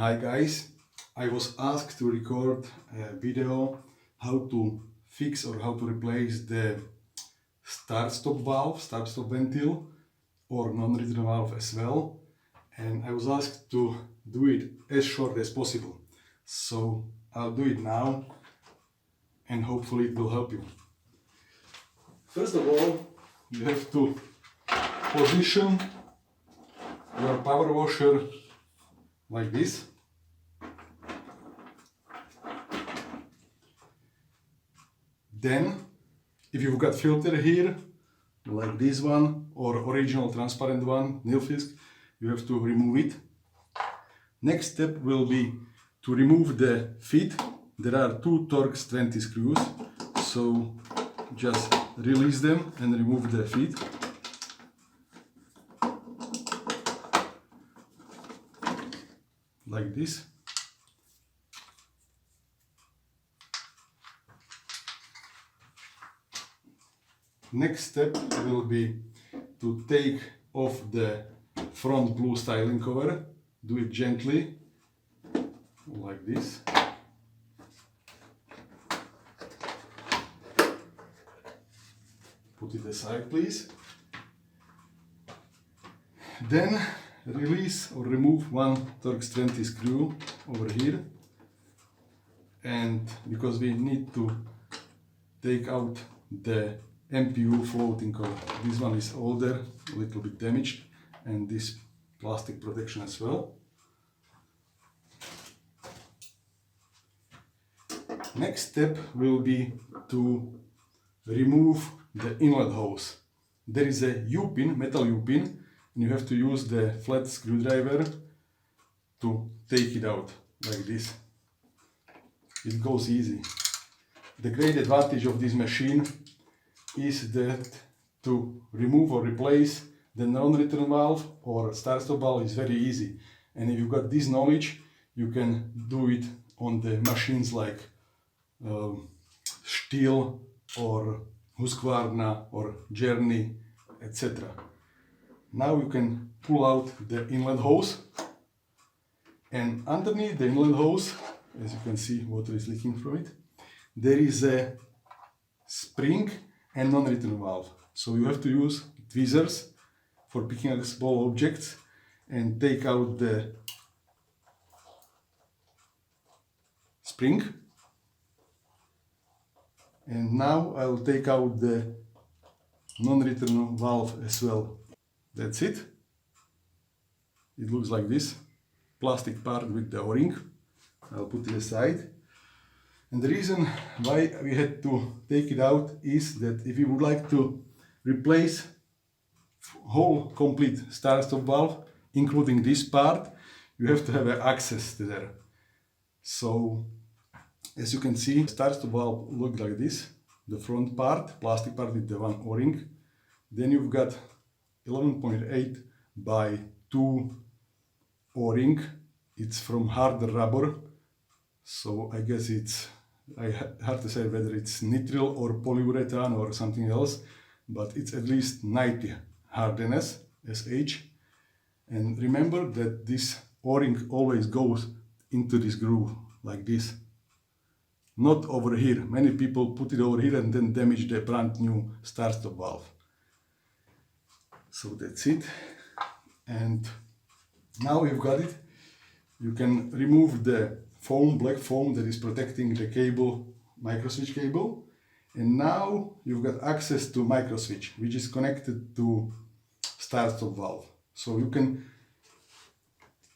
Hi guys, I was asked to record a video how to fix or how to replace the start-stop valve, start-stop ventil or non-return valve as well, and I was asked to do it as short as possible. So I'll do it now and hopefully it will help you. First of all, you have to position your power washer like this. Then, if you've got filter here, like this one or original transparent one, Nilfisk, you have to remove it. Next step will be to remove the feet. There are two Torx 20 screws, so just release them and remove the feet. Like this. Next step will be to take off the front blue styling cover. Do it gently, like this. Put it aside, please. Then release or remove one Torx 20 screw over here. And because we need to take out the MPU floating cover. This one is older, a little bit damaged, and this plastic protection as well. Next step will be to remove the inlet hose. There is a U-pin, metal U-pin, and you have to use the flat screwdriver to take it out, like this. It goes easy. The great advantage of this machine is that to remove or replace the non-return valve or start-stop valve is very easy. And if you've got this knowledge, you can do it on the machines like STIHL or Husqvarna or Gerni, etc. Now you can pull out the inlet hose, and underneath the inlet hose, as you can see, water is leaking from it, there is a spring and non-return valve. So you have to use tweezers for picking up small objects and take out the spring. And now I will take out the non-return valve as well. That's it. It looks like this. Plastic part with the O-ring. I'll put it aside. And the reason why we had to take it out is that if you would like to replace whole complete start-stop valve, including this part, you have to have access to there. So, as you can see, start-stop valve looks like this. The front part, plastic part with the one O-ring. Then you've got 11.8 by 2 O-ring. It's from harder rubber. So I guess it's hard to say whether it's nitrile or polyurethane or something else, but it's at least 90 hardness, SH. And remember that this O-ring always goes into this groove, like this. Not over here. Many people put it over here and then damage the brand new start-stop valve. So that's it. And now you've got it. You can remove the foam, black foam that is protecting the cable, microswitch cable, and now you've got access to microswitch, which is connected to start-stop valve. So you can,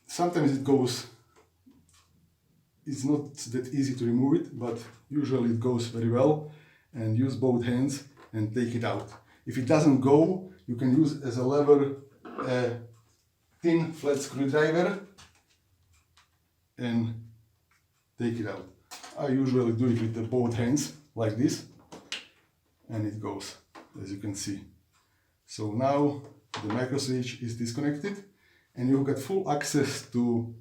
sometimes it goes, it's not that easy to remove it, but usually it goes very well, and use both hands and take it out. If it doesn't go, you can use as a lever a thin flat screwdriver and take it out. I usually do it with the both hands, like this, and it goes, as you can see. So now the microswitch is disconnected, and you've got full access to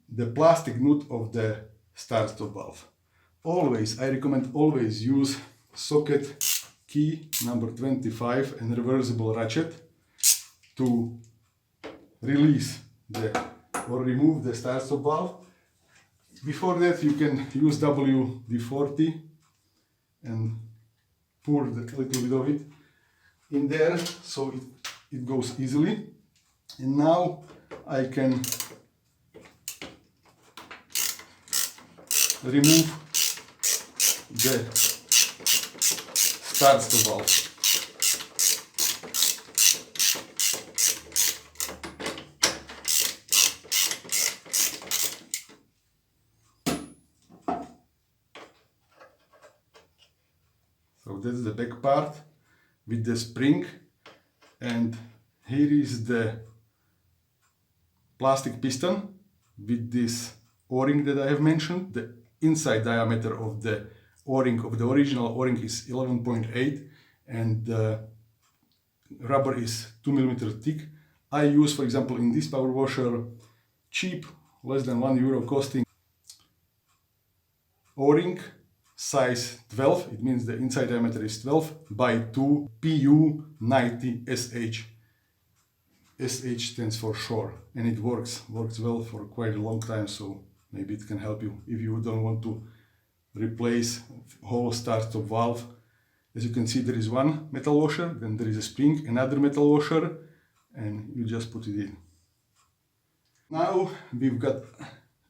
the plastic nut of the start-stop valve. Always, I recommend always use socket key number 25 and reversible ratchet to release the or remove the start-stop valve. Before that, you can use WD-40 and pour a little bit of it in there so it goes easily. And now I can remove the start-stop valve. So that's the back part with the spring, and here is the plastic piston with this O-ring that I have mentioned. The inside diameter of the O-ring, of the original O-ring, is 11.8 and the rubber is 2 mm thick. I use, for example, in this power washer, cheap, less than €1 costing O-ring, size 12, it means the inside diameter is 12 by 2 PU90SH. SH stands for shore, and it works well for quite a long time, so maybe it can help you if you don't want to replace whole start-stop valve. As you can see, there is one metal washer, then there is a spring, another metal washer, and you just put it in. Now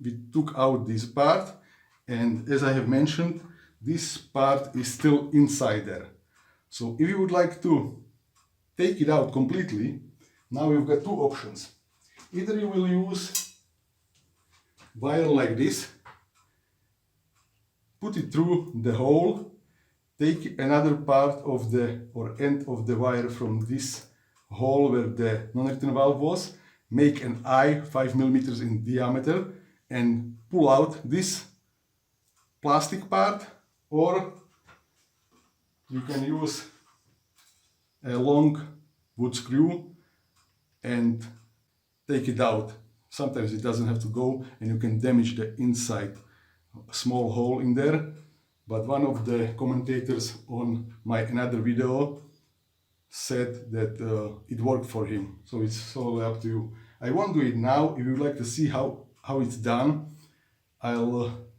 we took out this part, and as I have mentioned, this part is still inside there. So if you would like to take it out completely, now we've got two options. Either you will use wire like this, put it through the hole, take another part of the end of the wire from this hole where the non-return valve was, make an eye 5 mm in diameter and pull out this plastic part, or you can use a long wood screw and take it out. Sometimes it doesn't have to go and you can damage the inside, a small hole in there. But one of the commentators on my another video said that it worked for him. So it's all up to you. I won't do it now. If you'd like to see how it's done, I'll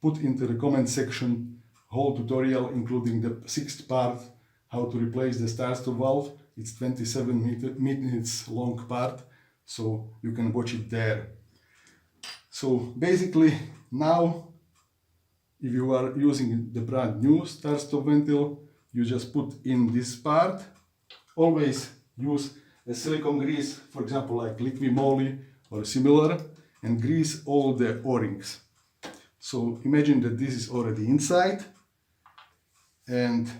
put into the comment section whole tutorial, including the 6th part, how to replace the start-stop valve. It's 27 minutes long part, so you can watch it there. So basically now, if you are using the brand new start-stop Ventil, you just put in this part. Always use a silicone grease, for example like liquid moly or similar, and grease all the O-rings. So imagine that this is already inside, and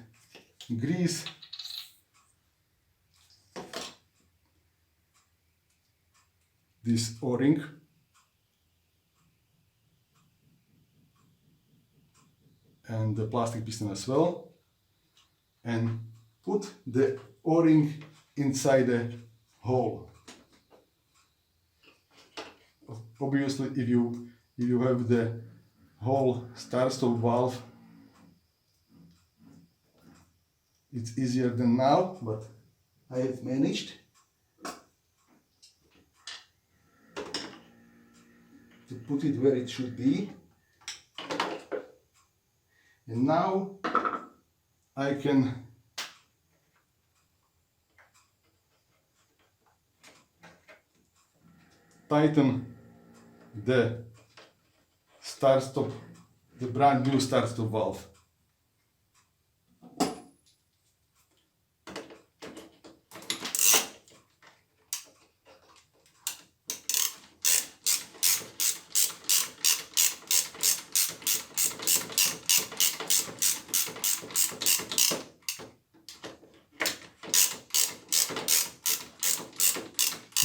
grease this O-ring, and the plastic piston as well, and put the O-ring inside the hole. Obviously, if you have the whole start-stop valve, it's easier than now, but I have managed to put it where it should be. And now I can tighten the start-stop, the brand new start-stop valve.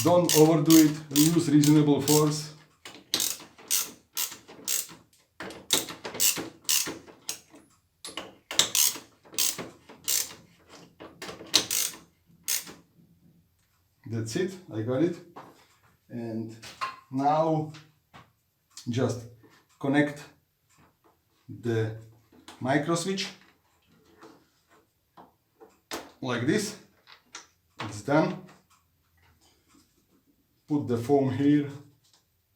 Don't overdo it, use reasonable force. That's it, I got it. And now just connect the microswitch like this. It's done. Put the foam here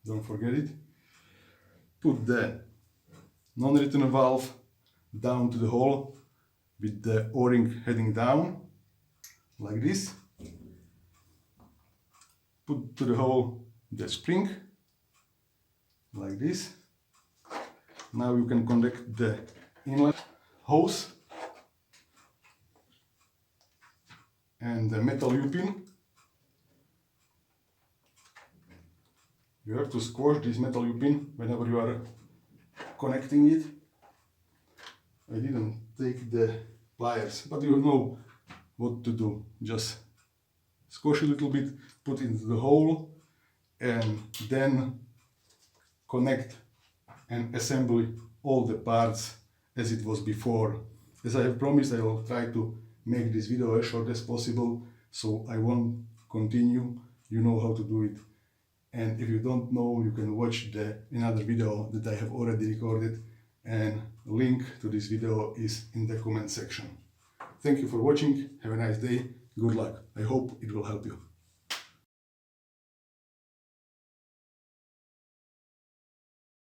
don't forget it. Put the non-return valve down to the hole with the O-ring heading down, like this. Put to the hole the spring, like this. Now you can connect the inlet hose and the metal U-pin. You have to squash this metal U-pin whenever you are connecting it. I didn't take the pliers, but you know what to do. Just squash a little bit, put it into the hole, and then connect and assemble all the parts as it was before. As I have promised, I will try to make this video as short as possible, so I won't continue. You know how to do it. And if you don't know, you can watch another video that I have already recorded, and link to this video is in the comment section. Thank you for watching. Have a nice day. Good luck. I hope it will help you.